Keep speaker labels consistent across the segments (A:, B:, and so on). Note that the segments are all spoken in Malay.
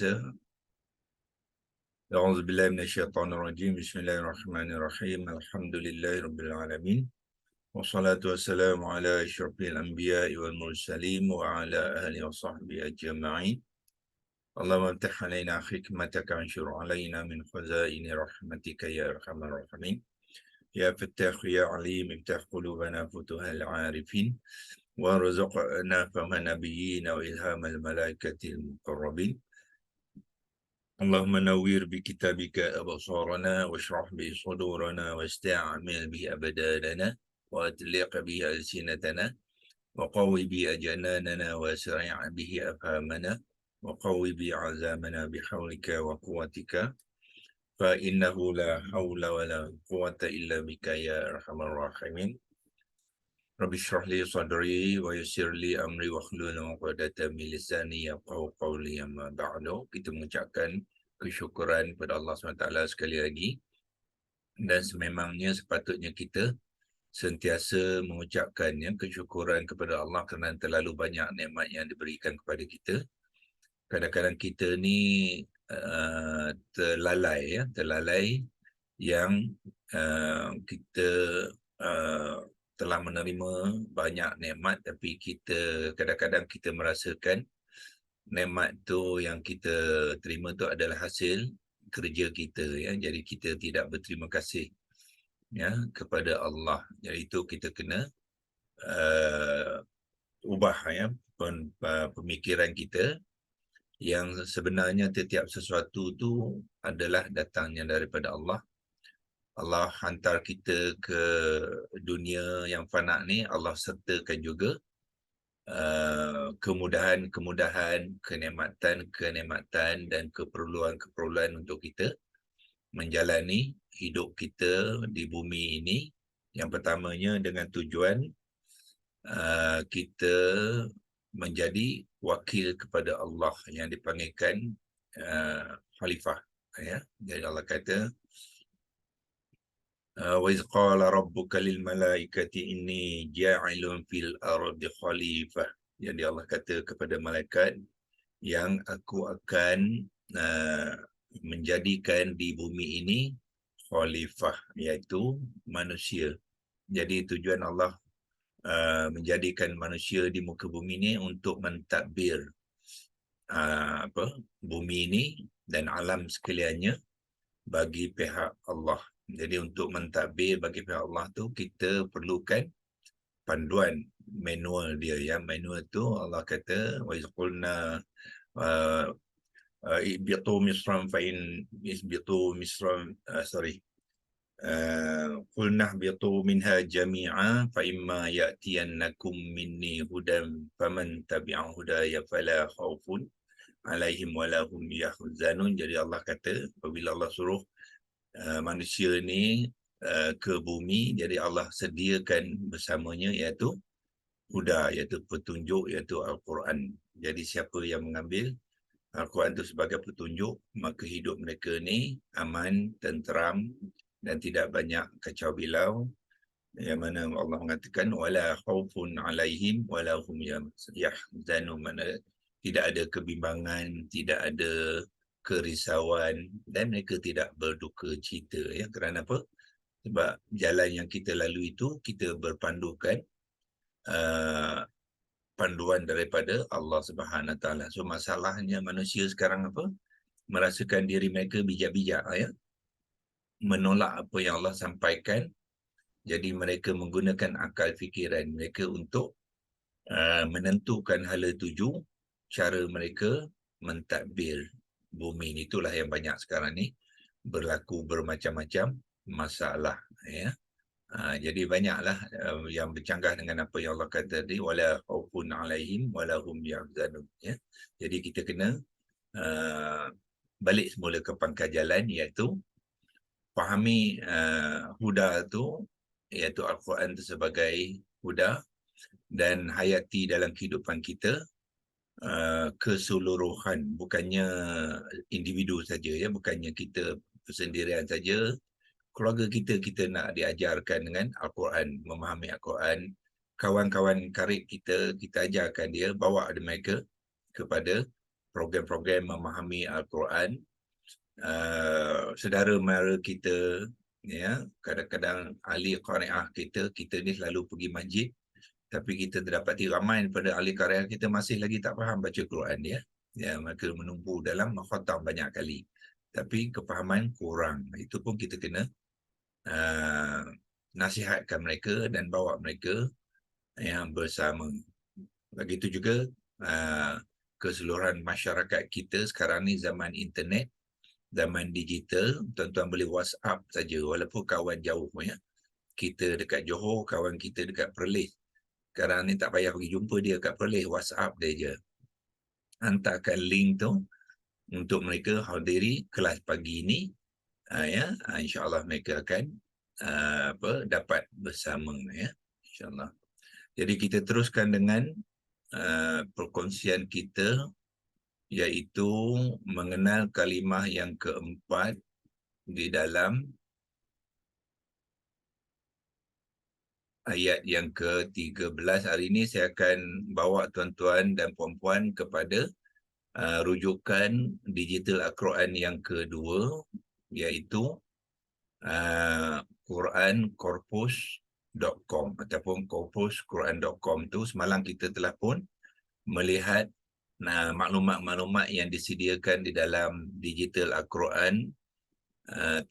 A: kita. A'udzubillahi minasyaitonirrajim. Bismillahirrahmanirrahim. Alhamdulillahirabbil alamin. Wassalatu wassalamu ala asyrafil anbiya'i wal mursalin wa ala alihi wa sahbihi ajma'in. Allahumma aftah alaina hikmataka wanshur alaina min khazaini rahmatika ya arhamar rahimin. Ya Fattah ya Alim, iftah qulubana futuhal arifin wa rzuqna fahma nabiyyin wa ilhamal malaikatil muqarrabin. Allahumma nawwir bi kitabika absarana washrah bi sudurana wasta'mil bi abdanana wa atliq bi alsinatana wa qawwi bi ajananana wa asri' bihi afhamana wa qawwi bi azamana bi hawlika wa quwwatika fa innahu la hawla wa la quwwata illa bika ya arhamar rahimin. Rabbi shrah li sadri wa yassir li amri wa hlul 'uqdatam min lisani yafqahu qawli. Amma ba'du. Kita mengucapkan kesyukuran kepada Allah SWT sekali lagi, dan sememangnya sepatutnya kita sentiasa mengucapkan kesyukuran kepada Allah kerana terlalu banyak nikmat yang diberikan kepada kita. Kadang-kadang kita ni terlalai yang kita telah menerima banyak nikmat, tapi kita kadang-kadang kita merasakan nikmat tu yang kita terima tu adalah hasil kerja kita, ya. Jadi kita tidak berterima kasih, ya, kepada Allah. Jadi itu kita kena ubah, ya, pemikiran kita, yang sebenarnya setiap sesuatu tu adalah datangnya daripada Allah. Allah hantar kita ke dunia yang fana ni, Allah sertakan juga kemudahan-kemudahan, kenikmatan-kenikmatan dan keperluan-keperluan untuk kita menjalani hidup kita di bumi ini. Yang pertamanya dengan tujuan kita menjadi wakil kepada Allah yang dipanggilkan khalifah, ya. Jadi Allah kata, wa iz qala rabbuka lil malaikati inni ja'ilun fil ardi khalifah. Jadi Allah kata kepada malaikat yang aku akan menjadikan di bumi ini khalifah, iaitu manusia. Jadi tujuan Allah menjadikan manusia di muka bumi ini untuk mentadbir bumi ini dan alam sekaliannya bagi pihak Allah. Jadi untuk mentadbir bagi pihak Allah tu kita perlukan panduan manual dia, ya. Manual tu Allah kata wa izqulna ibitu misran fa in isbitu misran qulna bitu minha jami'a fa imma ya'tiyannakum minni hudan faman tabi'a hudaya fala khaufun alaihim wala hum yahzanun. Jadi Allah kata apabila Allah suruh manusia ni ke bumi, jadi Allah sediakan bersamanya iaitu huda, iaitu petunjuk, iaitu Al-Quran. Jadi siapa yang mengambil Al-Quran itu sebagai petunjuk, maka hidup mereka ni aman, tenteram dan tidak banyak kacau bilau. Yang mana Allah mengatakan wala khaufun alaihim wala hum yahzanun, mana tidak ada kebimbangan, tidak ada kerisauan, dan mereka tidak berduka cita, ya. Kerana apa? Sebab jalan yang kita lalui itu kita berpandukan panduan daripada Allah Subhanahu Taala. So masalahnya manusia sekarang apa? Merasakan diri mereka bijak-bijak, ya. Menolak apa yang Allah sampaikan. Jadi mereka menggunakan akal fikiran mereka untuk menentukan hala tuju cara mereka mentadbir bumi ini. Itulah yang banyak sekarang ni berlaku bermacam-macam masalah, ya. Jadi banyaklah yang bercanggah dengan apa yang Allah kata tadi, wala khaufun alaihim wala hum yahzanun, ya. Jadi kita kena balik semula ke pangkal jalan, iaitu fahami huda tu, iaitu Al-Quran itu sebagai huda, dan hayati dalam kehidupan kita keseluruhan, bukannya individu saja, ya, bukannya kita persendirian saja. Keluarga kita nak diajarkan dengan Al-Quran, memahami Al-Quran. Kawan-kawan karib kita ajarkan dia, bawa mereka kepada program-program memahami Al-Quran. Saudara mara kita, ya, kadang-kadang ahli qariah kita ni selalu pergi masjid, tapi kita terdapati ramai daripada ahli qariah kita masih lagi tak faham baca Quran dia. Ya, mereka menumpu dalam khatam banyak kali, tapi kefahaman kurang. Itu pun kita kena nasihatkan mereka dan bawa mereka yang bersama. Begitu juga keseluruhan masyarakat kita sekarang ni zaman internet, zaman digital, tuan-tuan boleh WhatsApp saja walaupun kawan jauh ya. Kita dekat Johor, kawan kita dekat Perlis. Sekarang ni tak payah pergi jumpa dia kat Perlis, WhatsApp dia je. Hantarkan link tu untuk mereka hadiri kelas pagi ni, ya, insya-Allah mereka akan dapat bersama ya, insya-Allah. Jadi kita teruskan dengan perkongsian kita, iaitu mengenal kalimah yang keempat di dalam ayat yang ke-13. Hari ini saya akan bawa tuan-tuan dan puan-puan kepada rujukan digital Al-Quran yang kedua, iaitu qurancorpus.com ataupun corpusquran.com. Tu semalam kita telah pun melihat maklumat-maklumat yang disediakan di dalam digital Al-Quran,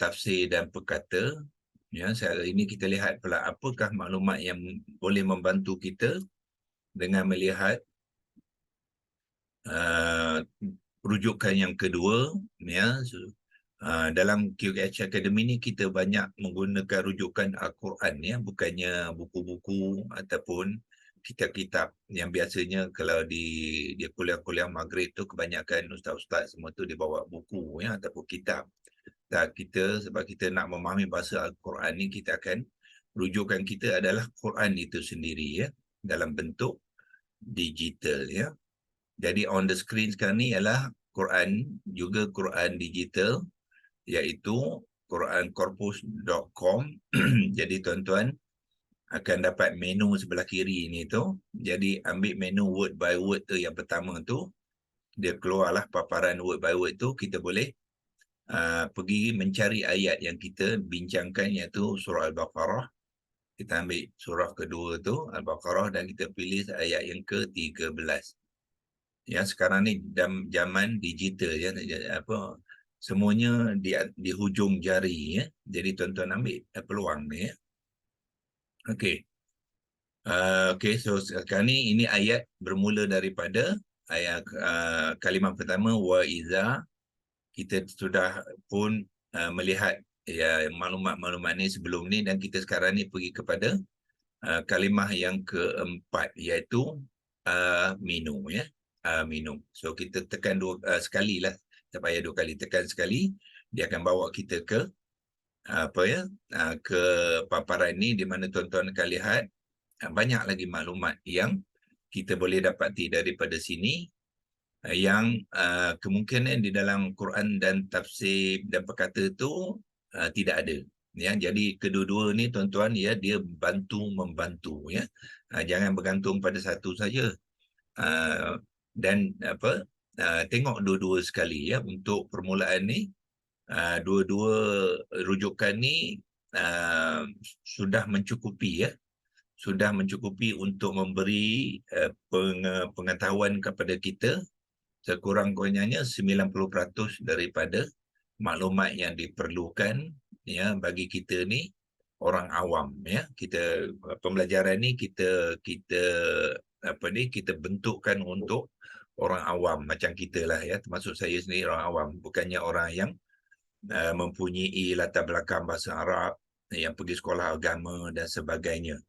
A: tafsir dan perkata. Ya, hari ini kita lihat pula apakah maklumat yang boleh membantu kita dengan melihat rujukan yang kedua. Ya, dalam QH Academy ni kita banyak menggunakan rujukan Al-Quran ya, bukannya buku-buku ataupun kitab-kitab yang biasanya kalau dia kuliah-kuliah maghrib tu kebanyakan ustaz-ustaz semua tu dia bawa buku ya ataupun kitab. Dan kita sebab kita nak memahami bahasa Al-Quran ni, kita akan rujukan kita adalah Quran itu sendiri ya, dalam bentuk digital ya. Jadi on the screen sekarang ni ialah Quran, juga Quran digital, iaitu qurancorpus.com. Jadi tuan-tuan akan dapat menu sebelah kiri ni tu. Jadi ambil menu word by word tu yang pertama tu, dia keluarlah paparan word by word tu. Kita boleh pergi mencari ayat yang kita bincangkan, iaitu surah Al-Baqarah. Kita ambil surah kedua tu Al-Baqarah dan kita pilih ayat yang ke-13. Ya, sekarang ni zaman digital ya, semuanya di hujung jari ya. Jadi tuan-tuan ambil peluang ni ya. Okey. Okey, so sekarang ni ini ayat bermula daripada ayat kalimah pertama wa iza. Kita sudah pun melihat ya maklumat-maklumat ni sebelum ni, dan kita sekarang ni pergi kepada kalimah yang keempat, iaitu minum ya. Minum. So kita tekan sekali lah, tak payah dua kali, tekan sekali, dia akan bawa kita ke ke paparan ni, di mana tuan-tuan akan lihat banyak lagi maklumat yang kita boleh dapati daripada sini, yang kemungkinan di dalam Quran dan tafsir dan perkata tu tidak ada ya. Jadi kedua-dua ni tuan-tuan ya, dia membantu ya. Jangan bergantung pada satu saja. Dan tengok dua-dua sekali ya. Untuk permulaan ni dua-dua rujukan ni sudah mencukupi ya. Sudah mencukupi untuk memberi pengetahuan kepada kita sekurang-kurangnya 90% daripada maklumat yang diperlukan ya bagi kita ni orang awam ya. Kita pembelajaran ni kita bentukkan untuk orang awam macam kita lah ya, termasuk saya sendiri orang awam, bukannya orang yang mempunyai latar belakang bahasa Arab, yang pergi sekolah agama dan sebagainya.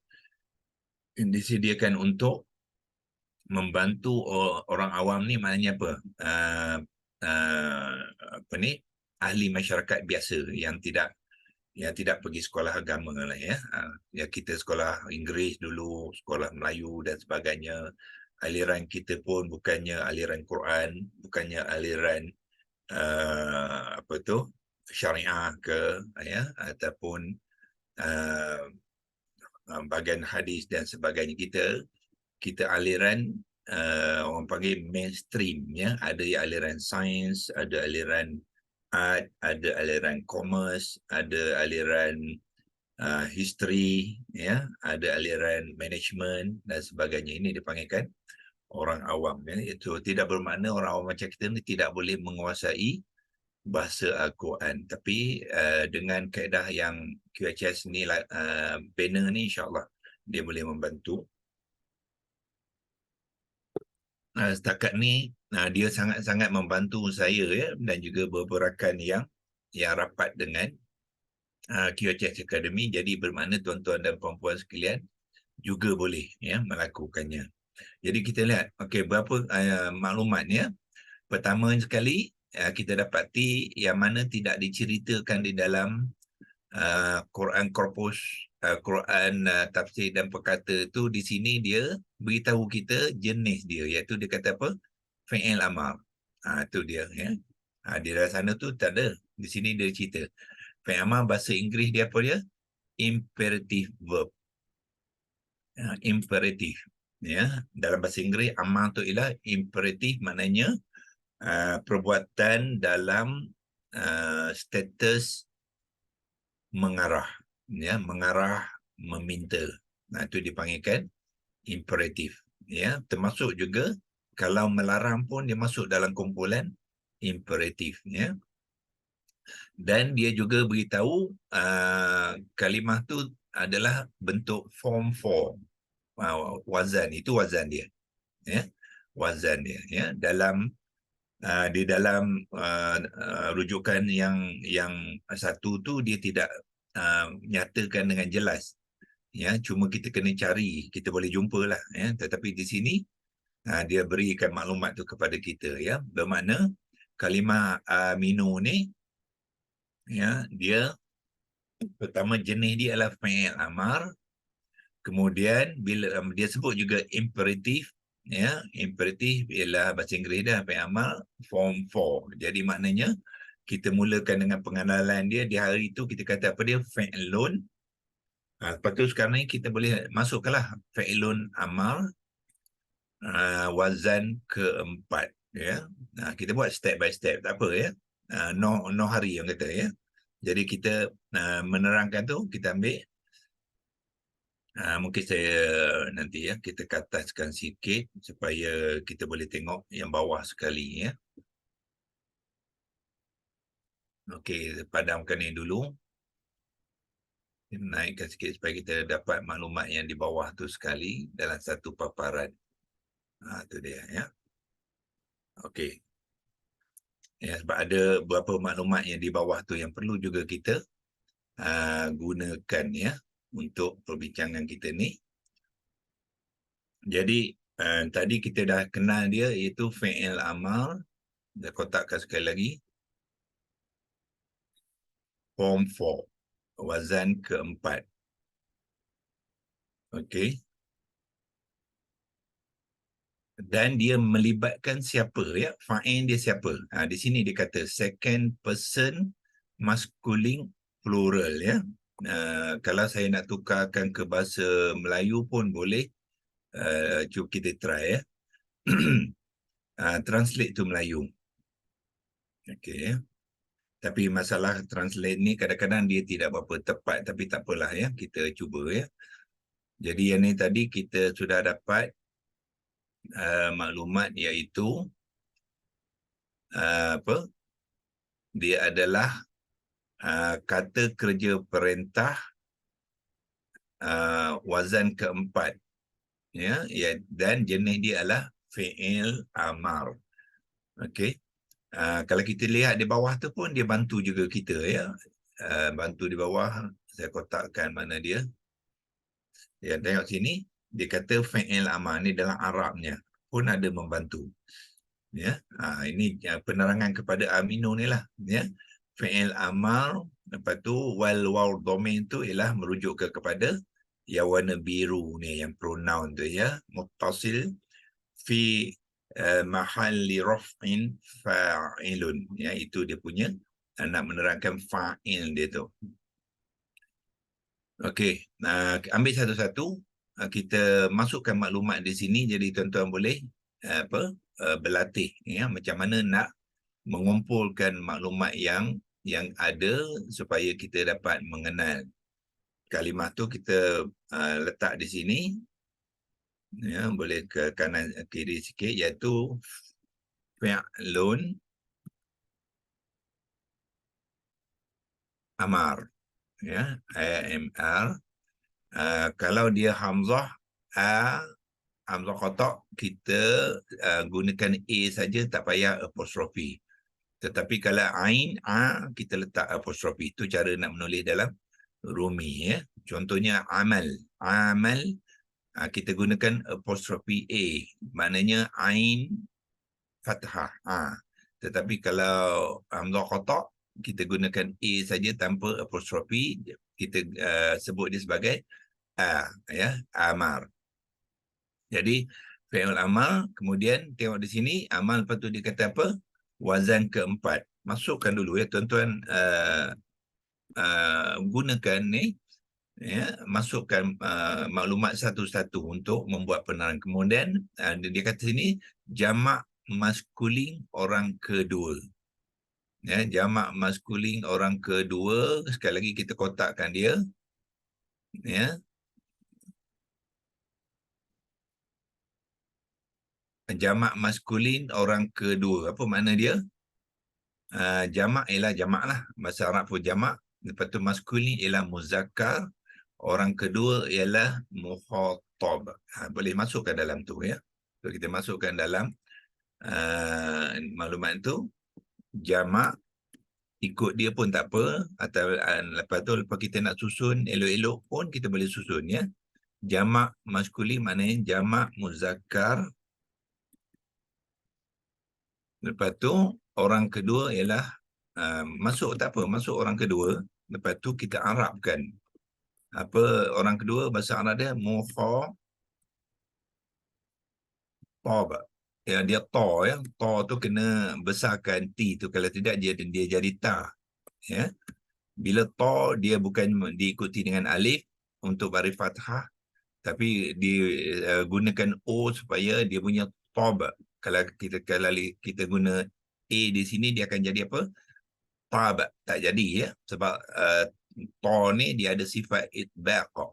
A: Disediakan untuk membantu orang awam ni, maknanya apa? Ahli masyarakat biasa yang tidak pergi sekolah agama lah ya. Ya, kita sekolah Inggeris dulu, sekolah Melayu dan sebagainya. Aliran kita pun bukannya aliran Quran, bukannya aliran syariah ke ya, ataupun bahagian hadis dan sebagainya. Kita aliran orang panggil mainstream, ya. Ada yang aliran sains, ada aliran art, ada aliran commerce, ada aliran history, ya, ada aliran management dan sebagainya. Ini dipanggilkan orang awam, ya. Itu tidak bermakna orang awam macam kita ni tidak boleh menguasai bahasa Al-Quran, tapi dengan kaedah yang QHS ni, banner ni, insyaAllah dia boleh membantu. Setakat ni dia sangat-sangat membantu saya, ya, dan juga beberapa rakan yang rapat dengan QHS Academy. Jadi bermakna tuan-tuan dan puan-puan sekalian juga boleh, ya, melakukannya. Jadi kita lihat, okey, berapa maklumatnya. Pertama sekali, kita dapati yang mana tidak diceritakan di dalam Quran Corpus, Quran tafsir dan perkata tu. Di sini dia beritahu kita jenis dia, iaitu dia kata apa? Fi'il amar. Tu dia, ya. Di dalam sana tu tak ada. Di sini dia cerita. Fi'il amar bahasa Inggeris dia apa dia? Imperative verb. Imperative. Ya, dalam bahasa Inggeris amar tu ialah imperative, maknanya perbuatan dalam status mengarah, ya, mengarah, meminta. Itu dipanggilkan imperatif, ya. Termasuk juga kalau melarang pun dia masuk dalam kumpulan imperatif, ya. Dan dia juga beritahu kalimah tu adalah bentuk form 4, wazan. Itu wazan dia, ya, wazan dia, ya. Di dalam rujukan yang satu tu dia tidak nyatakan dengan jelas, ya, cuma kita kena cari, kita boleh jumpalah, ya. Tetapi di sini dia berikan maklumat tu kepada kita, ya. Bermakna kalimah aminu ni, ya, dia pertama jenis dia adalah fi'il amar. Kemudian bila dia sebut juga imperatif, ya, imperatif ialah bahasa Inggeris dah, fi'il amar form 4. Jadi maknanya kita mulakan dengan pengenalan dia. Di hari itu kita kata apa dia? Fi'lun. Lepas tu sekarang ni kita boleh masukkanlah fi'lun amar, wazan keempat, ya. Kita buat step by step, tak apa, ya. No hari yang kata, ya. Jadi kita menerangkan tu, kita ambil mungkin saya nanti, ya, kita ke ataskan sikit supaya kita boleh tengok yang bawah sekali, ya. Okey, padamkan ni dulu. Naikkan sikit supaya kita dapat maklumat yang di bawah tu sekali dalam satu paparan. Itu dia, ya. Okey. Ya, sebab ada beberapa maklumat yang di bawah tu yang perlu juga kita gunakan, ya, untuk perbincangan kita ni. Jadi tadi kita dah kenal dia, iaitu fi'il amar. Dah kotakkan sekali lagi. Form 4. Wazan keempat. Okey. Dan dia melibatkan siapa, ya? Fa'il dia siapa? Di sini dia kata second person masculine plural, ya. Kalau saya nak tukarkan ke bahasa Melayu pun boleh. Cuba kita try, ya. Translate to Melayu. Okey, ya. Tapi masalah translate ni kadang-kadang dia tidak berapa tepat, tapi tak apalah, ya. Kita cuba, ya. Jadi yang ni tadi kita sudah dapat maklumat, iaitu apa? Dia adalah kata kerja perintah wazan keempat, ya, dan jenis dia adalah fi'il amar. Okey. Kalau kita lihat di bawah tu pun dia bantu juga kita, ya. Bantu di bawah, saya kotakkan mana dia. Ya, tengok sini, dia kata fi'il amar ni dalam Arabnya pun ada membantu, ya. Ini penerangan kepada aminu ni lah, ya. Fi'il amar, lepas tu wal waw domain tu ialah merujuk kepada yang warna biru ni, yang pronoun tu, ya. Muttasil fi mahalli raf'in fa'ilun, ya. Itu dia punya, nak menerangkan fa'il dia tu. Okey, ambil satu-satu. kita masukkan maklumat di sini, jadi tuan-tuan boleh berlatih ya, macam mana nak mengumpulkan maklumat yang ada supaya kita dapat mengenal. Kalimah tu kita letak di sini ya, boleh ke kanan kiri sikit, iaitu fi'lun amar ya, AMR. Kalau dia hamzah hamzah kotak, kita gunakan A saja, tak payah apostrofi. Tetapi kalau ain kita letak apostrofi. Itu cara nak menulis dalam Rumi ya. Contohnya amal kita gunakan apostrofi A, maknanya ain fathah. Tetapi kalau hamzah kotak, kita gunakan A saja tanpa apostrofi, kita sebut dia sebagai ya, amar. Jadi fi'il amal, kemudian tengok di sini amal, lepas tu dia kata apa? Wazan keempat. Masukkan dulu ya tuan-tuan, gunakan ni ya, masukkan maklumat satu-satu untuk membuat penerangan. Kemudian dia kata sini jamak maskulin orang kedua. Ya, jamak maskulin orang kedua, sekali lagi kita kotakkan dia ya. Jamak maskulin orang kedua, apa makna dia? Jamak ialah jamak lah, bahasa Arab pun jamak. Lepas tu maskulin ialah muzakkar, orang kedua ialah mukhatab. Boleh masukkan dalam tu ya. So, kita masukkan dalam maklumat tu jamak, ikut dia pun tak apa, atau lepas tu lepas kita nak susun elok-elok pun kita boleh susun ya. Jamak maskulin maknanya jamak muzakkar. Lepas tu orang kedua ialah masuk tak apa, masuk orang kedua. Lepas tu kita arabkan. Apa orang kedua, bahasa Arab dia mukhatab. Ya, dia ta ya. Ta tu kena besarkan T tu, kalau tidak dia jadi ta. Ya. Bila ta dia bukan diikuti dengan alif untuk baris fathah, tapi digunakan O supaya dia punya tab. Kalau kita guna A di sini, dia akan jadi apa? Tab. Tak jadi ya. Sebab ta ni dia ada sifat itbaq.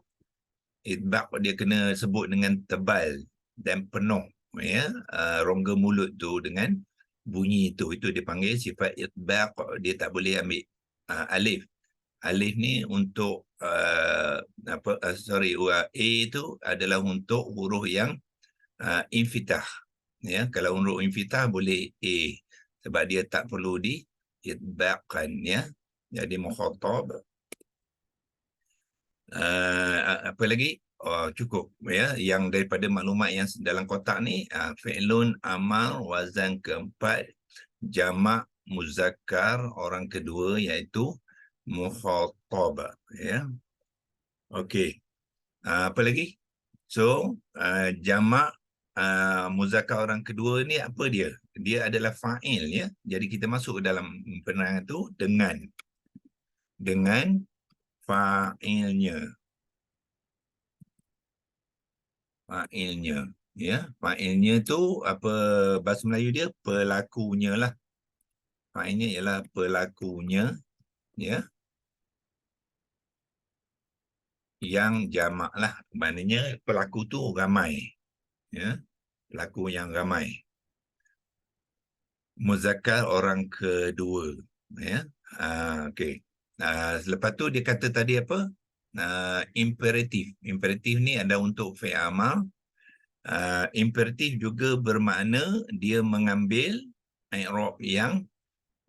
A: Itbaq dia kena sebut dengan tebal dan penuh ya. Rongga mulut tu dengan bunyi itu dipanggil sifat itbaq. Dia tak boleh ambil alif. Alif ni untuk A itu adalah untuk huruf yang infitah ya. Kalau huruf infitah boleh A, sebab dia tak perlu diitbaqkan ya. Jadi mukhatab. Apa lagi? Cukup ya, yang daripada maklumat yang dalam kotak ni, fi'lun amal, wazan keempat, jamak muzakkar orang kedua iaitu mukhatab ya. Okey. Apa lagi? So jamak muzakkar orang kedua ni apa dia? Dia adalah fa'il ya. Jadi kita masuk dalam penerangan tu dengan fa'ilnya. Fa'ilnya ya. Fa'ilnya tu apa bahasa Melayu dia? Pelakunya lah. Fa'ilnya ialah pelakunya ya. Yang jamak lah. Maknanya pelaku tu ramai ya. Pelaku yang ramai. Muzakkar orang kedua ya. Okey. Lepas tu dia kata tadi apa? Imperatif. Imperatif ni ada untuk fi'il amal. Imperatif juga bermakna dia mengambil i'rab yang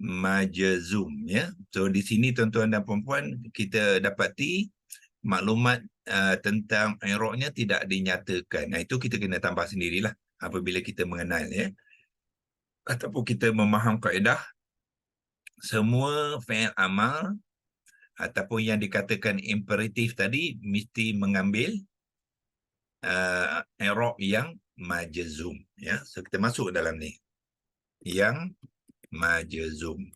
A: majzum ya. So di sini tuan-tuan dan puan-puan, kita dapati maklumat tentang i'rabnya tidak dinyatakan. Itu kita kena tambah sendirilah apabila kita mengenal ya. Ataupun kita memaham kaedah, semua fi'il amal ataupun yang dikatakan imperatif tadi mesti mengambil i'rab yang majzum ya. So kita masuk dalam ni yang majzum.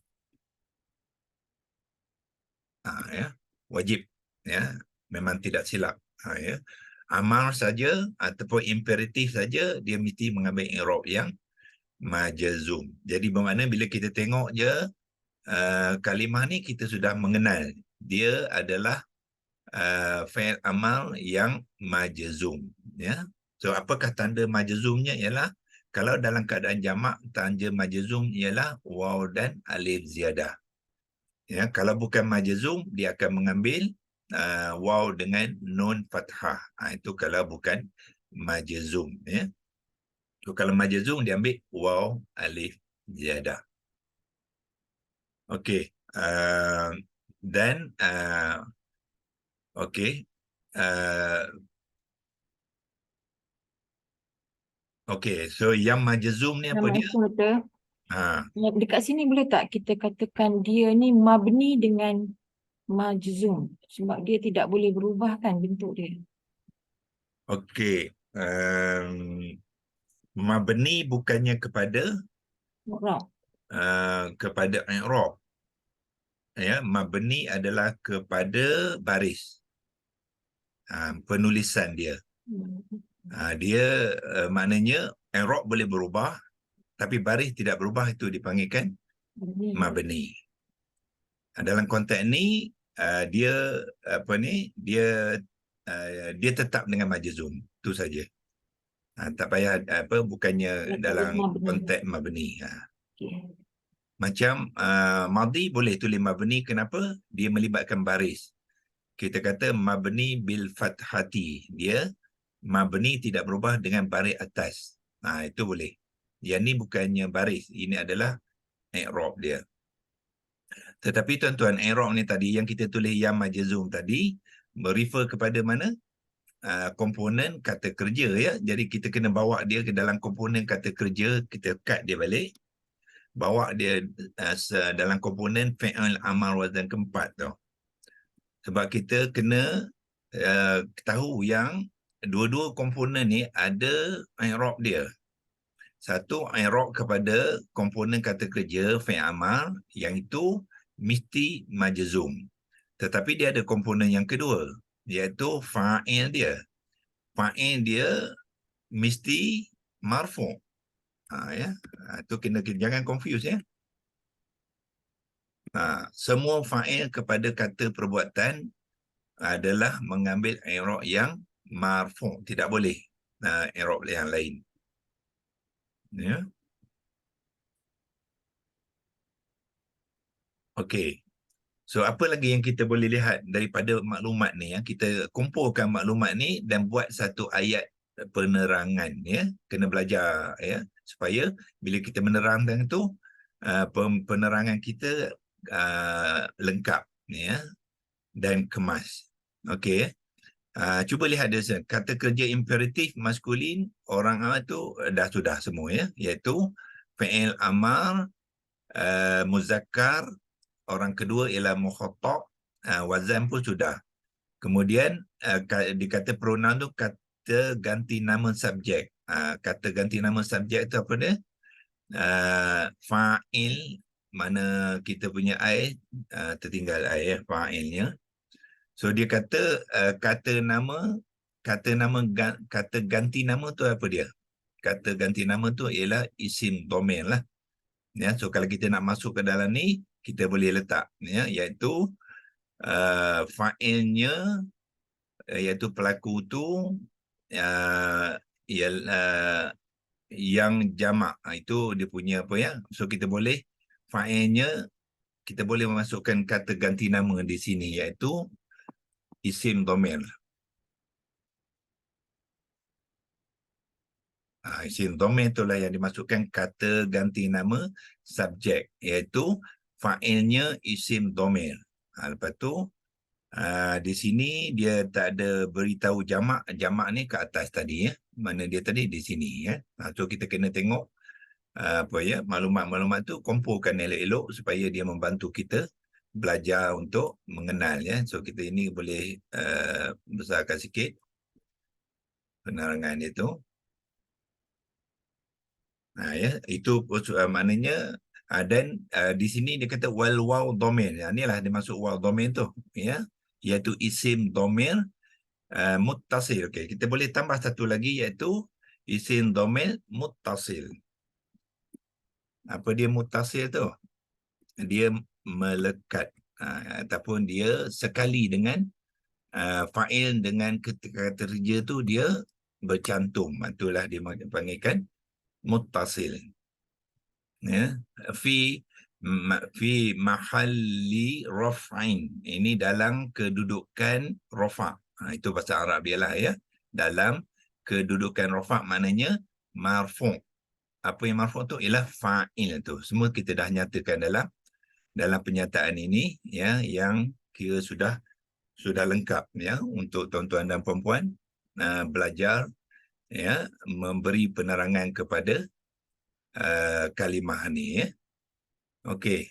A: Ya, wajib ya, memang tidak silap ya. Amar saja ataupun imperatif saja dia mesti mengambil i'rab yang majazum. Jadi bermakna bila kita tengok je kalimah ni kita sudah mengenal dia adalah fi'il amal yang majazum, ya. So apakah tanda majazumnya? Ialah kalau dalam keadaan jamak, tanda majazum ialah waw dan alif ziyadah. Ya, kalau bukan majazum dia akan mengambil waw dengan nun fathah. Itu kalau bukan majazum, ya. So kalau majazum dia ambil waw alif ziyadah. Okey. Dan okey. Okey, so yang majazum ni apa dia?
B: Betul.
A: Ha,
B: Dekat sini boleh tak kita katakan dia ni mabni dengan majzum sebab dia tidak boleh berubah kan bentuk dia.
A: okey. Mabni bukannya
B: Mu'rab.
A: kepada i'rab. Ya, mabni adalah kepada baris. Penulisan dia. Dia maknanya i'rab boleh berubah tapi baris tidak berubah, itu dipanggilkan mabni. Dalam konteks ni dia apa ni? Dia tetap dengan majzum. Itu saja. Tak payah bukannya dalam konteks mabni.
B: Okay.
A: Macam madhi boleh tulis mabni. Kenapa? Dia melibatkan baris. Kita kata mabni bil fathati. Dia mabni tidak berubah dengan baris atas. Itu boleh. Yang ni bukannya baris. Ini adalah i'rab dia. Tetapi tuan-tuan, i'rab ni tadi yang kita tulis yang majzum tadi merefer kepada mana? Komponen kata kerja, ya. Jadi kita kena bawa dia ke dalam komponen kata kerja, kita cut dia balik. Bawa dia dalam komponen fi'il amal wazan keempat tu. Sebab kita kena tahu yang dua-dua komponen ni ada i'rab dia. Satu, i'rab kepada komponen kata kerja fi'il amal, yang itu mesti majzum. Tetapi dia ada komponen yang kedua, iaitu fa'il dia. Fa'il dia mesti marfu'. Ya. Itu kena jangan confuse, ya. Semua fa'il kepada kata perbuatan adalah mengambil i'rab yang marfu', tidak boleh i'rab yang lain. Ya. Okey. So apa lagi yang kita boleh lihat daripada maklumat ni, ya? Kita kumpulkan maklumat ni dan buat satu ayat penerangan, ya. Kena belajar, ya, supaya bila kita menerangkan itu penerangan kita lengkap, ya, dan kemas. Okey. Cuba lihat dia, kata kerja imperatif maskulin orang awam tu dah sudah semua, ya, iaitu fi'il amar muzakkar, orang kedua ialah mukhatab, wazan pun sudah. Kemudian dikata pronoun tu kata ganti nama subjek. Kata ganti nama subjek tu apa dia? Fa'il, mana kita punya ai tertinggal ai, ya, fa'ilnya. So dia kata kata ganti nama tu apa dia? Kata ganti nama tu ialah isim domain lah. Ya, so kalau kita nak masuk ke dalam ni, kita boleh letak, ya, iaitu fa'ilnya, iaitu pelaku tu ialah yang jamak. Itu dia punya apa, ya. So kita boleh fa'ilnya, kita boleh memasukkan kata ganti nama di sini, iaitu isim domain. Isim domain itulah yang dimasukkan kata ganti nama subjek, iaitu fa'ilnya isim domain. Lepas tu di sini dia tak ada beritahu jamak. Jamak ni ke atas tadi, ya. Mana dia tadi? Di sini, ya. So kita kena tengok apa, ya, maklumat-maklumat tu kumpulkan elok-elok supaya dia membantu kita belajar untuk mengenal, ya. So kita ini boleh besarkan sikit penerangan itu. Ya, itu maknanya dan di sini dia kata wal waw domain. Inilah dia masuk waw domain tu, ya, iaitu isim domain Muttasil. Okey, kita boleh tambah satu lagi iaitu isim dhamir muttasil. Apa dia muttasil tu? Dia melekat, ataupun dia sekali dengan fa'il dengan kata kerja tu dia bercantum. Itulah dia panggilkan muttasil. Ya, fi mahalli raf'in. Ini dalam kedudukan rafa'. Itu bahasa Arab dia lah ya. Dalam kedudukan rafa' maknanya marfu'. Apa yang marfu' tu ialah fa'il tu. Semua kita dah nyatakan dalam penyataan ini ya, yang kira sudah lengkap ya untuk tuan-tuan dan puan-puan belajar ya, memberi penerangan kepada kalimah ni ya. Okey.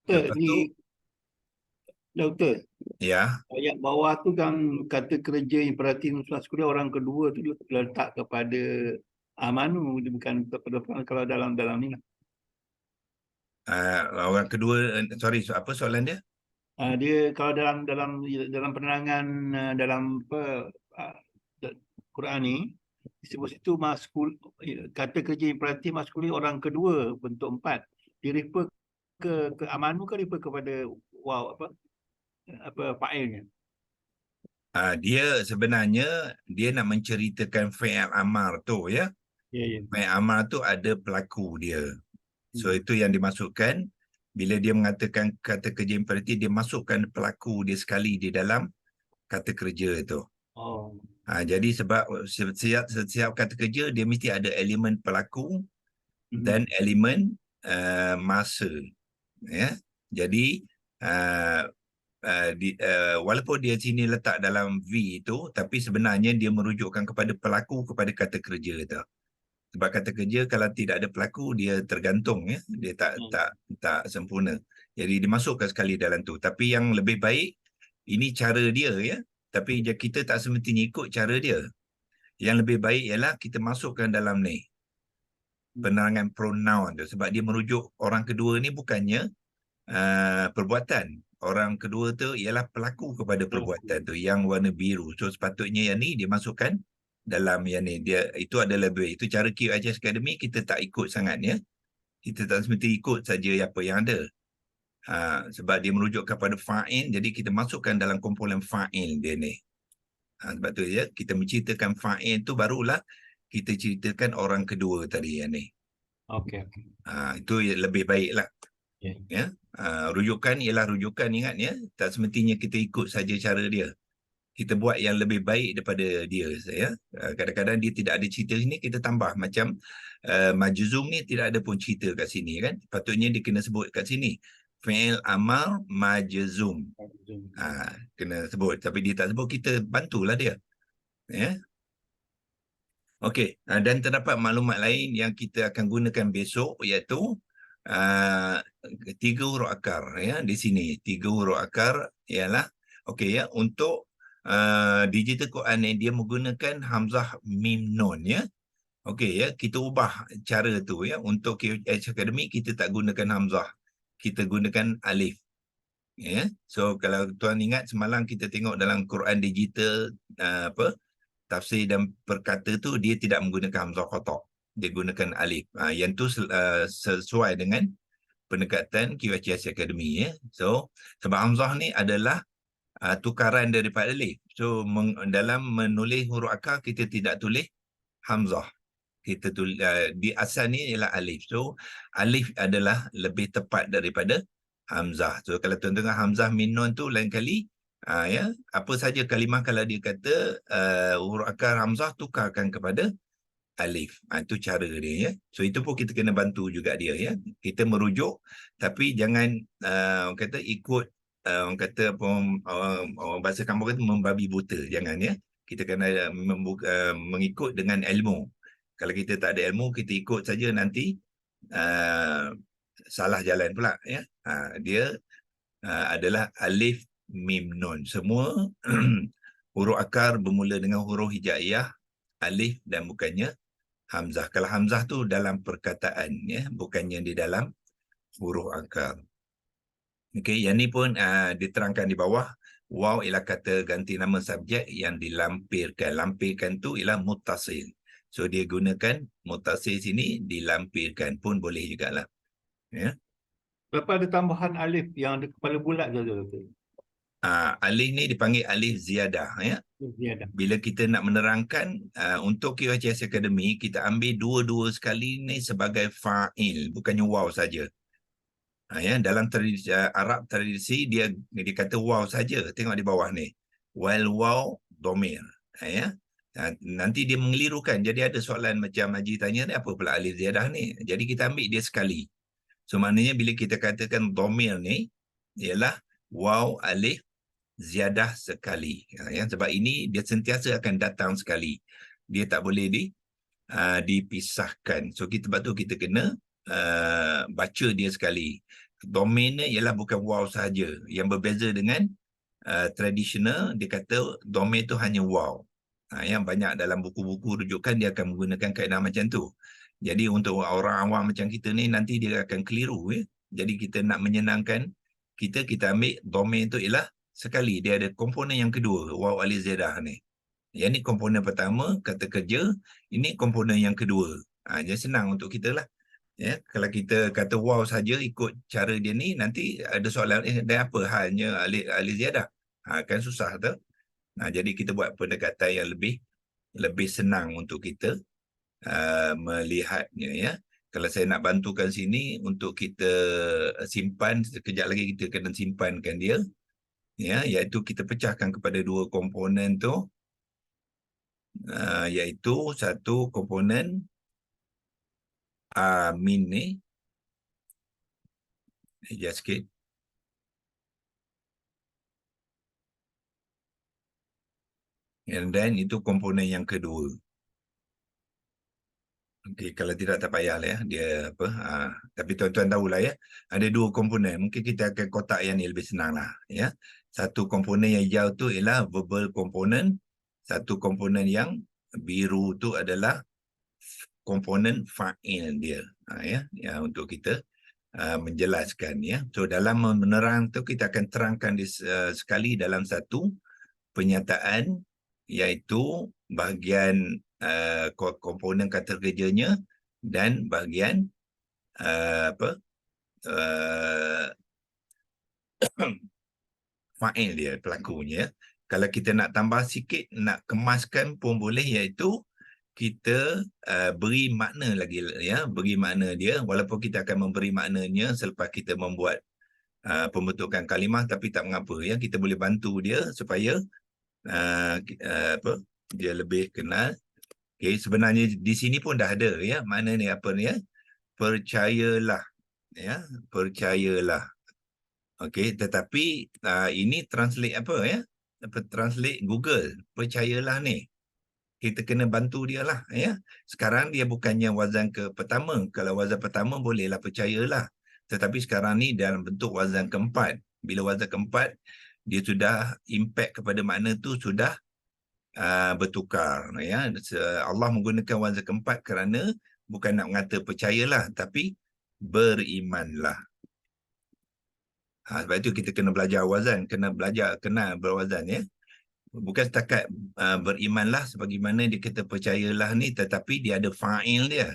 C: Doktor,
A: Lepas
C: ni
A: tu
C: doktor,
A: ya,
C: ayat bawah tu kan kata kerja imperatif maskulin orang kedua tu letak kepada amanu, dia bukan kepada kalau dalam ni lah.
A: orang kedua, sorry, apa soalan dia?
C: Dia kalau dalam penerangan dalam uh, Quran ni disebut situ kata kerja imperatif maskulin orang kedua bentuk 4. Dia refer ke amanu ke refer kepada apa fa'ilnya?
A: Dia sebenarnya dia nak menceritakan fi'il amar tu ya.
C: Ya, ya.
A: Fi'il amar tu ada pelaku dia. So itu yang dimasukkan bila dia mengatakan kata kerja imperatif, dia masukkan pelaku dia sekali di dalam kata kerja itu.
C: Oh.
A: Jadi sebab setiap kata kerja dia mesti ada elemen pelaku dan elemen masa ya. Jadi walaupun dia sini letak dalam V itu, tapi sebenarnya dia merujukkan kepada pelaku, kepada kata kerja itu. Sebab kata kerja kalau tidak ada pelaku dia tergantung ya, dia tak sempurna. Jadi dimasukkan sekali dalam tu. Tapi yang lebih baik ini cara dia ya, tapi kita tak semestinya ikut cara dia. Yang lebih baik ialah kita masukkan dalam ni penerangan pronoun tu, sebab dia merujuk orang kedua ni bukannya perbuatan. Orang kedua tu ialah pelaku kepada perbuatan tu yang warna biru. So sepatutnya yang ni dia masukkan dalam yang ni. Dia itu adalah lebih. Itu cara QHS Academy, kita tak ikut sangat ya. Kita tak semestinya ikut saja apa yang ada. Sebab dia merujuk kepada fa'il, jadi kita masukkan dalam kumpulan fa'il dia ni. Sebab tu ya, kita menceritakan fa'il tu barulah kita ceritakan orang kedua tadi yang ni.
C: Okey.
A: Itu lebih baiklah.
C: Yeah.
A: Ya, rujukan ialah rujukan, ingat ya, tak semestinya kita ikut saja cara dia. Kita buat yang lebih baik daripada dia ya. Kadang-kadang dia tidak ada cerita sini, kita tambah macam majzum ni tidak ada pun cerita kat sini kan. Patutnya dia kena sebut kat sini fi'il amar majzum. Kena sebut, tapi dia tak sebut, kita bantulah dia. Ya. Okey, dan terdapat maklumat lain yang kita akan gunakan besok iaitu 3 huruf akar ya di sini. 3 huruf akar ialah okey ya, untuk digital Quran ni dia menggunakan hamzah mim nun ya. Okey ya, kita ubah cara tu ya. Untuk QH Academy kita tak gunakan hamzah. Kita gunakan alif. Ya. So kalau tuan ingat semalam kita tengok dalam Quran digital tafsir dan perkata tu dia tidak menggunakan hamzah qata'. Dia gunakan alif. Yang tu sesuai dengan pendekatan QHS Academy ya. So sebab hamzah ni adalah tukaran daripada alif. So dalam menulis huruf akar kita tidak tulis hamzah. Kita tulis di asal ni ialah alif. So alif adalah lebih tepat daripada hamzah. So kalau tuan-tuan hamzah min nun tu lain kali ya, apa saja kalimah kalau dia kata huruf akar hamzah tukarkan kepada alif. Itu cara dia ya. So itu pun kita kena bantu juga dia ya. Kita merujuk tapi jangan orang kata ikut orang kata orang bahasa kampung kata membabi buta, jangan ya. Kita kena mengikut dengan ilmu. Kalau kita tak ada ilmu, kita ikut saja nanti salah jalan pula ya. Dia adalah alif mim nun. Semua huruf akar bermula dengan huruf hijaiyah, alif dan bukannya hamzah. Kalau hamzah tu dalam perkataan ya, bukannya di dalam huruf akar. Okey, yang ni pun diterangkan di bawah. Waw ialah kata ganti nama subjek yang dilampirkan. Lampirkan tu ialah muttasil. So dia gunakan muttasil sini dilampirkan pun boleh jugalah. Ya.
C: Berapa ada tambahan alif yang ada kepala bulat tu?
A: Alif ni dipanggil alif ziyadah. Ya.
C: Dia ada.
A: Bila kita nak menerangkan untuk QHS Academy, kita ambil dua-dua sekali ni sebagai fa'il, bukannya waw saja. Ya, dalam tradisi Arab tradisi dia kata waw saja. Tengok di bawah ni. Wal waw domir. Ya. Nanti dia mengelirukan. Jadi ada soalan macam Haji tanya ni, apa pula alif ziyadah ni? Jadi kita ambil dia sekali. So maknanya bila kita katakan domir ni ialah waw alif ziyadah sekali. Ya, sebab ini dia sentiasa akan datang sekali. Dia tak boleh dipisahkan. So sebab tu kita kena baca dia sekali. Domainnya ialah bukan waw sahaja. Yang berbeza dengan tradisional, dia kata domain tu hanya waw. Yang banyak dalam buku-buku rujukan dia akan menggunakan kaedah macam tu. Jadi untuk orang awam macam kita ni nanti dia akan keliru. Ya? Jadi kita nak menyenangkan kita ambil domain tu ialah sekali. Dia ada komponen yang kedua, waw alif ziyadah ni. Yang ni komponen pertama, kata kerja. Ini komponen yang kedua. Jadi senang untuk kita lah. Ya, kalau kita kata wow saja ikut cara dia ni, nanti ada soalan, dan apa halnya alif ziyadah? Kan susah tu. Jadi kita buat pendekatan yang lebih senang untuk kita melihatnya. Ya. Kalau saya nak bantukan sini untuk kita simpan, sekejap lagi kita kena simpankan dia. Ya, iaitu kita pecahkan kepada dua komponen tu. Iaitu satu komponen min ni, adjust sikit. And then itu komponen yang kedua. Okey, kalau tidak tak payahlah ya. Dia apa? Tapi tuan-tuan tahulah ya. Ada dua komponen. Mungkin kita akan kotak yang ni lebih senang lah. Ya. Satu komponen yang hijau tu ialah verbal komponen. Satu komponen yang biru tu adalah komponen fa'il dia. Ya, untuk kita menjelaskan ya. So dalam menerang tu kita akan terangkan sekali dalam satu penyataan, iaitu bahagian komponen kata kerjanya dan bahagian fa'il dia, pelakunya. Kalau kita nak tambah sikit, nak kemaskan pun boleh, iaitu kita beri makna lagi ya, beri makna dia, walaupun kita akan memberi maknanya selepas kita membuat pembentukan kalimah, tapi tak mengapa ya, kita boleh bantu dia supaya dia lebih kenal. Okey, sebenarnya di sini pun dah ada ya, makna ni apa ni ya? Percayalah ya, percayalah. Okey, tetapi ini translate apa ya? Translate Google, percayalah ni. Kita kena bantu dia lah ya. Sekarang dia bukannya wazan ke pertama. Kalau wazan pertama bolehlah percayalah. Tetapi sekarang ni dalam bentuk wazan keempat. Bila wazan keempat, dia sudah impact kepada makna tu sudah bertukar ya. Allah menggunakan wazan keempat kerana bukan nak mengata percayalah, tapi berimanlah. Sebab itu kita kena belajar wazan, kena belajar kenal berwazan ya. Bukan setakat berimanlah sebagaimana dia kata percayalah ni, tetapi dia ada fa'il dia.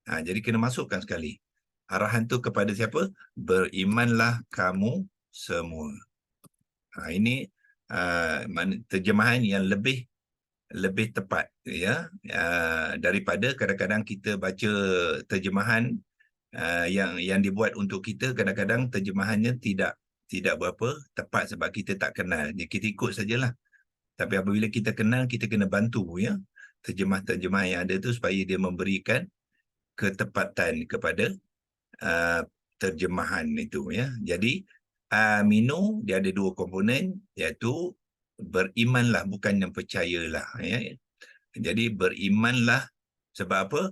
A: Jadi kena masukkan sekali. Arahan tu kepada siapa? Berimanlah kamu semua. Ini terjemahan yang lebih tepat ya, daripada kadang-kadang kita baca terjemahan yang dibuat untuk kita. Kadang-kadang terjemahannya tidak berapa tepat sebab kita tak kenal. Jadi kita ikut sajalah. Tapi apabila kita kenal, kita kena bantu ya terjemah-terjemah yang ada tu supaya dia memberikan ketepatan kepada terjemahan itu ya. Jadi aminu dia ada dua komponen, iaitu berimanlah, bukan yang percayalah ya. Jadi berimanlah sebab apa?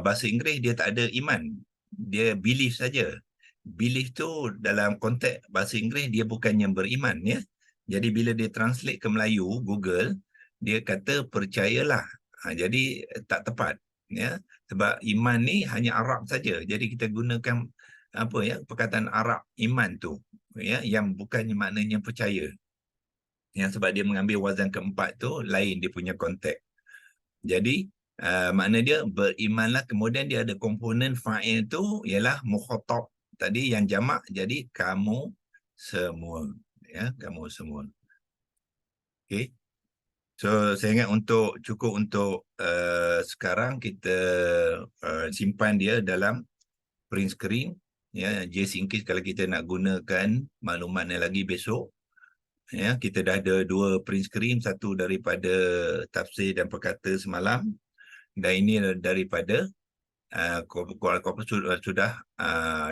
A: Bahasa Inggeris dia tak ada iman. Dia belief saja. Belief tu dalam konteks bahasa Inggeris dia bukan yang beriman ya. Jadi bila dia translate ke Melayu, Google, dia kata percayalah. Jadi tak tepat ya. Sebab iman ni hanya Arab saja. Jadi kita gunakan apa ya, perkataan Arab iman tu, ya, yang bukannya maknanya percaya. Yang sebab dia mengambil wazan keempat tu lain dia punya konteks. Jadi makna dia berimanlah, kemudian dia ada komponen fa'il tu ialah mukhatab tadi yang jamak, jadi kamu semua, ya, kamu semua. Okey. So saya ingat cukup untuk sekarang kita simpan dia dalam print screen, ya, just in case kalau kita nak gunakan maklumatnya lagi besok, ya, kita dah ada 2 print screen, satu daripada tafsir dan perkata semalam, dan ini daripada korpus sudah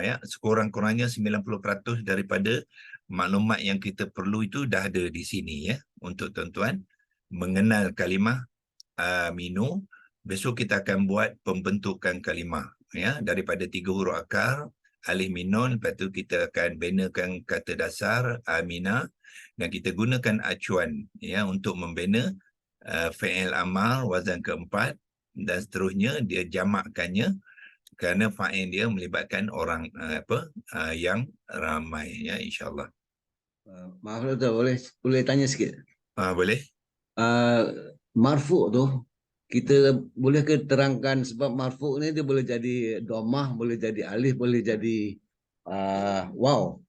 A: ya, sekurang-kurangnya 90% daripada maklumat yang kita perlu itu dah ada di sini, ya, untuk tuan-tuan mengenal kalimah minu. Besok kita akan buat pembentukan kalimah, ya, daripada 3 huruf akar alif min nun. Lepas tu kita akan benakan kata dasar amina, dan kita gunakan acuan, ya, untuk membina fi'il amal wazan keempat, dan seterusnya dia jamakkannya kerana fa'il dia melibatkan orang yang ramai, ya, insyaAllah.
D: Maaf Dr. boleh tanya sikit?
A: Boleh?
D: Marfu' tu kita boleh ke terangkan, sebab marfu' ni dia boleh jadi domah, boleh jadi alif, boleh jadi waw.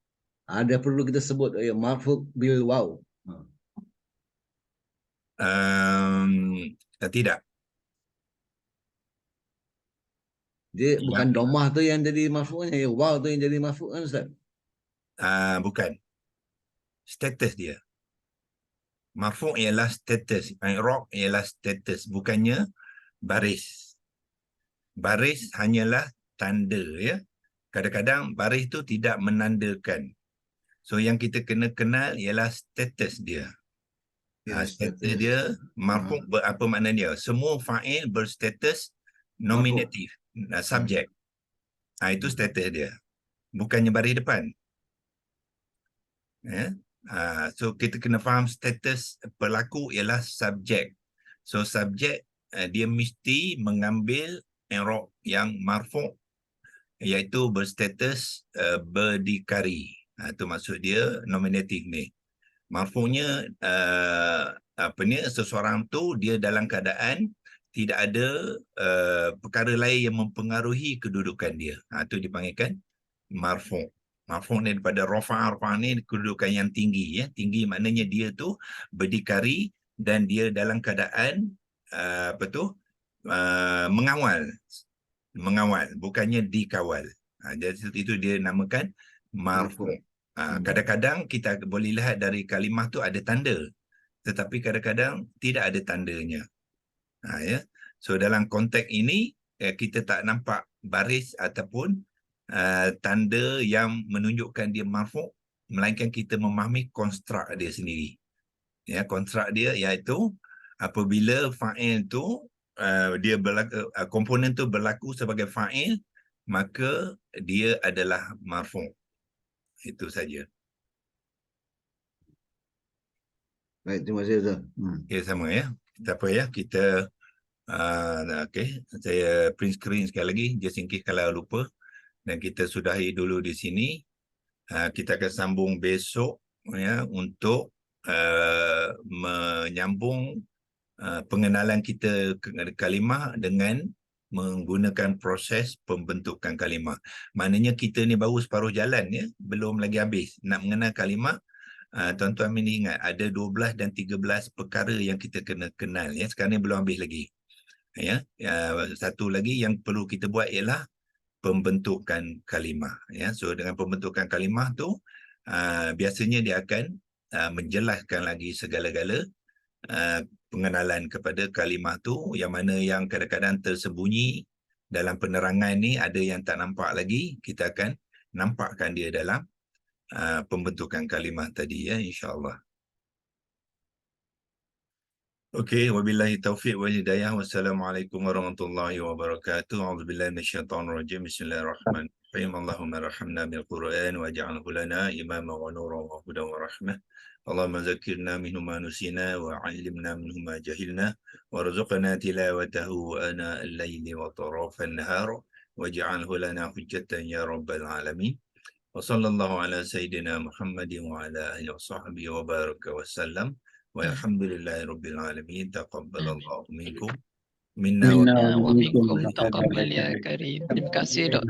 D: Ada perlu kita sebut marfu' bil waw?
A: Tidak.
D: Dia bukan domah tu yang jadi marfu'nya, waw tu yang jadi marfu' kan Ustaz?
A: Bukan. Status dia. Marfu' ialah status, i'rab ialah status, bukannya baris. Baris hanyalah tanda, ya. Kadang-kadang baris tu tidak menandakan. So yang kita kena kenal ialah status dia. Status dia marfu' apa makna dia? Semua fa'il berstatus nominatif, subjek. Itu status dia. Bukannya baris depan. Ya. So kita kena faham status pelaku ialah subjek. So subjek dia mesti mengambil i'rab yang marfu', iaitu berstatus berdikari. Itu maksud dia nominatif ni. Marfu'nya seseorang tu dia dalam keadaan tidak ada perkara lain yang mempengaruhi kedudukan dia. Itu dipanggilkan marfu'. Marfu' ni daripada rafa'a ni kedudukan yang tinggi, ya. Tinggi maknanya dia tu berdikari dan dia dalam keadaan mengawal, bukannya dikawal. Jadi itu dia namakan marfu'. Kadang-kadang kita boleh lihat dari kalimah tu ada tanda, tetapi kadang-kadang tidak ada tandanya. Ya. So dalam konteks ini kita tak nampak baris ataupun tanda yang menunjukkan dia marfu', melainkan kita memahami konstruk dia sendiri. Ya, konstruk dia iaitu apabila fa'il tu dia komponen tu berlaku sebagai fa'il, maka dia adalah marfu'. Itu saja.
D: Baik, terima kasih Ustaz.
A: Okay, sama, ya. Tak apa, ya, kita okay, saya print screen sekali lagi just in case kalau lupa. Dan kita sudahi dulu di sini. Kita akan sambung besok, ya, untuk menyambung pengenalan kita kalimah dengan menggunakan proses pembentukan kalimah. Maknanya kita ni baru separuh jalan, ya, belum lagi habis. Nak mengenal kalimah, tuan-tuan ini ingat ada 12 dan 13 perkara yang kita kena kenal, ya. Sekarang ni belum habis lagi. Ya, satu lagi yang perlu kita buat ialah pembentukan kalimah, ya. So dengan pembentukan kalimah tu biasanya dia akan menjelaskan lagi segala-gala pengenalan kepada kalimah tu, yang mana yang kadang-kadang tersembunyi dalam penerangan ni, ada yang tak nampak lagi, kita akan nampakkan dia dalam pembentukan kalimah tadi, ya, insya-Allah. Okey, wabillahi taufiq wal hidayah. Wassalamualaikum warahmatullahi wabarakatuh. A'udzubillahi minasyaitonir rajim. Bismillahirrahmanirrahim. Allahumma arhamna bil Qur'an waj'alhu lana imaman wa nuran wa hudan wa rahmah. Allahumma zakkirna minhu ma nusina wa 'allimna minhu ma jahilna warzuqna tilawatahu ana al-laili wa tarafan nahar waj'alhu lana hujjatan ya rabbal alamin. Wa sallallahu ala sayyidina Muhammadin wa ala alihi wa sahbihi wa baraka wa sallam. Walhamdulillahi rabbil alamin. Taqabbalallahu minkum minna wa
E: Minna wa minkum taqabbal ya karim. Terima kasih Dr.